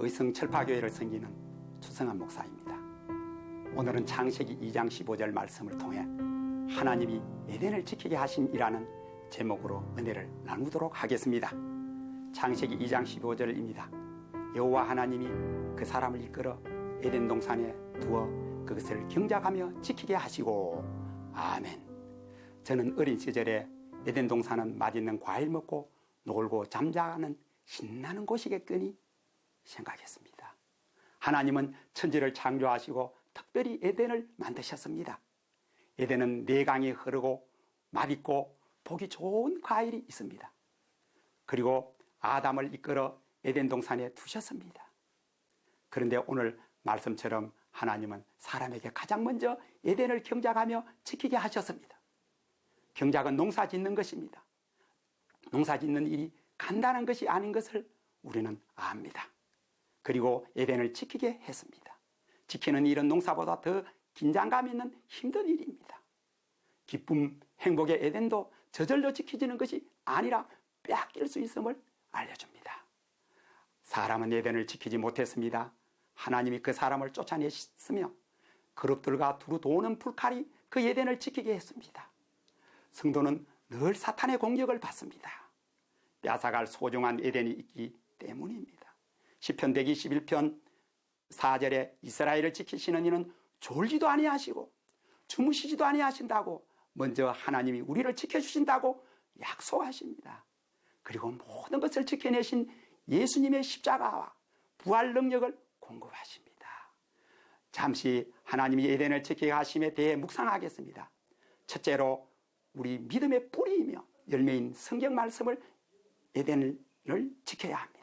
의성 철파교회를 섬기는 추성한 목사입니다. 오늘은 창세기 2장 15절 말씀을 통해 하나님이 에덴을 지키게 하심이라는 제목으로 은혜를 나누도록 하겠습니다. 창세기 2장 15절입니다. 여호와 하나님이 그 사람을 이끌어 에덴 동산에 두어 그것을 경작하며 지키게 하시고. 아멘. 저는 어린 시절에 에덴 동산은 맛있는 과일 먹고 놀고 잠자는 신나는 곳이겠거니 생각했습니다. 하나님은 천지를 창조하시고 특별히 에덴을 만드셨습니다. 에덴은 네 강이 흐르고 맛있고 보기 좋은 과일이 있습니다. 그리고 아담을 이끌어 에덴 동산에 두셨습니다. 그런데 오늘 말씀처럼 하나님은 사람에게 가장 먼저 에덴을 경작하며 지키게 하셨습니다. 경작은 농사 짓는 것입니다. 농사 짓는 일이 간단한 것이 아닌 것을 우리는 압니다. 그리고 에덴을 지키게 했습니다. 지키는 일은 농사보다 더 긴장감 있는 힘든 일입니다. 기쁨, 행복의 에덴도 저절로 지켜지는 것이 아니라 빼앗길 수 있음을 알려줍니다. 사람은 에덴을 지키지 못했습니다. 하나님이 그 사람을 쫓아내셨으며 그룹들과 두루 도는 불칼이 그 에덴을 지키게 했습니다. 성도는 늘 사탄의 공격을 받습니다. 빼앗아갈 소중한 에덴이 있기 때문입니다. 시편 121편 4절에 이스라엘을 지키시는 이는 졸지도 아니하시고 주무시지도 아니하신다고 먼저 하나님이 우리를 지켜주신다고 약속하십니다. 그리고 모든 것을 지켜내신 예수님의 십자가와 부활 능력을 공급하십니다. 잠시 하나님이 에덴을 지키게 하심에 대해 묵상하겠습니다. 첫째로 우리 믿음의 뿌리이며 열매인 성경 말씀을 에덴을 지켜야 합니다.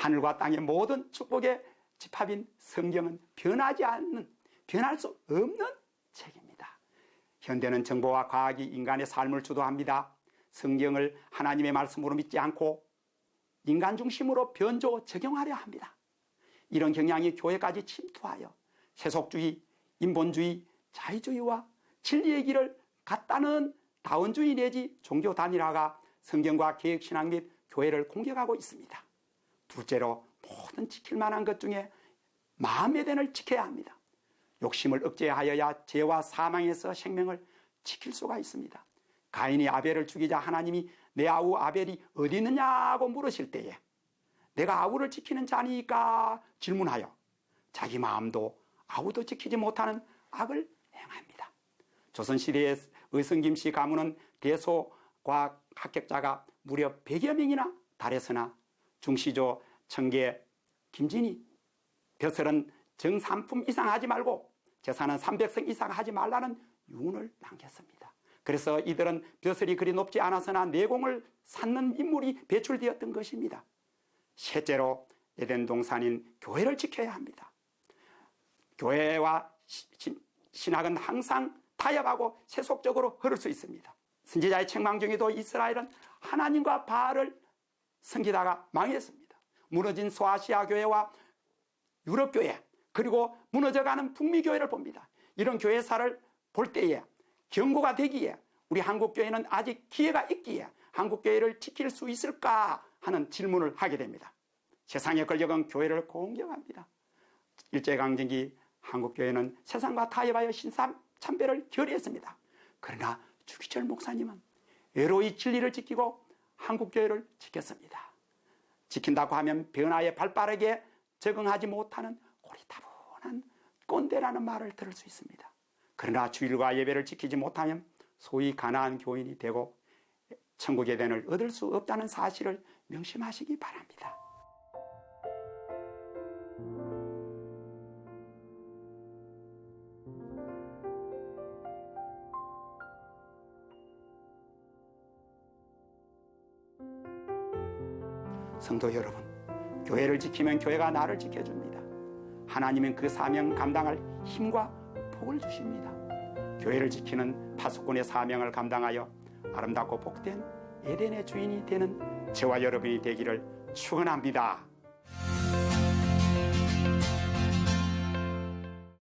하늘과 땅의 모든 축복의 집합인 성경은 변하지 않는, 변할 수 없는 책입니다. 현대는 정보와 과학이 인간의 삶을 주도합니다. 성경을 하나님의 말씀으로 믿지 않고 인간 중심으로 변조 적용하려 합니다. 이런 경향이 교회까지 침투하여 세속주의, 인본주의, 자유주의와 진리의 길을 갖다는 다원주의 내지 종교 단일화가 성경과 개혁신앙 및 교회를 공격하고 있습니다. 둘째로 모든 지킬 만한 것 중에 마음의 에덴을 지켜야 합니다. 욕심을 억제하여야 죄와 사망에서 생명을 지킬 수가 있습니다. 가인이 아벨을 죽이자 하나님이 내 아우 아벨이 어디 있느냐고 물으실 때에 내가 아우를 지키는 자니까 질문하여 자기 마음도 아우도 지키지 못하는 악을 행합니다. 조선시대의 의성김씨 가문은 대소과학 합격자가 무려 100여 명이나 달했으나 중시조 청계 김진이 벼슬은 정삼품 이상 하지 말고 재산은 300성 이상 하지 말라는 유언을 남겼습니다. 그래서 이들은 벼슬이 그리 높지 않아서나 내공을 쌓는 인물이 배출되었던 것입니다. 셋째로 에덴 동산인 교회를 지켜야 합니다. 교회와 신학은 항상 타협하고 세속적으로 흐를 수 있습니다. 선지자의 책망 중에도 이스라엘은 하나님과 바알을 섬기다가 망했습니다. 무너진 소아시아 교회와 유럽 교회 그리고 무너져가는 북미 교회를 봅니다. 이런 교회사를 볼 때에 경고가 되기에 우리 한국 교회는 아직 기회가 있기에 한국 교회를 지킬 수 있을까 하는 질문을 하게 됩니다. 세상의 권력은 교회를 공격합니다. 일제강점기 한국 교회는 세상과 타협하여 신삼참배를 결의했습니다. 그러나 주기철 목사님은 외로이 진리를 지키고 한국 교회를 지켰습니다. 지킨다고 하면 변화에 발빠르게 적응하지 못하는 고리타분한 꼰대라는 말을 들을 수 있습니다. 그러나 주일과 예배를 지키지 못하면 소위 가난한 교인이 되고 천국의 에덴을 얻을 수 없다는 사실을 명심하시기 바랍니다. 성도 여러분, 교회를 지키면 교회가 나를 지켜줍니다. 하나님은 그 사명 감당할 힘과 복을 주십니다. 교회를 지키는 파수꾼의 사명을 감당하여 아름답고 복된 에덴의 주인이 되는 저와 여러분이 되기를 축원합니다.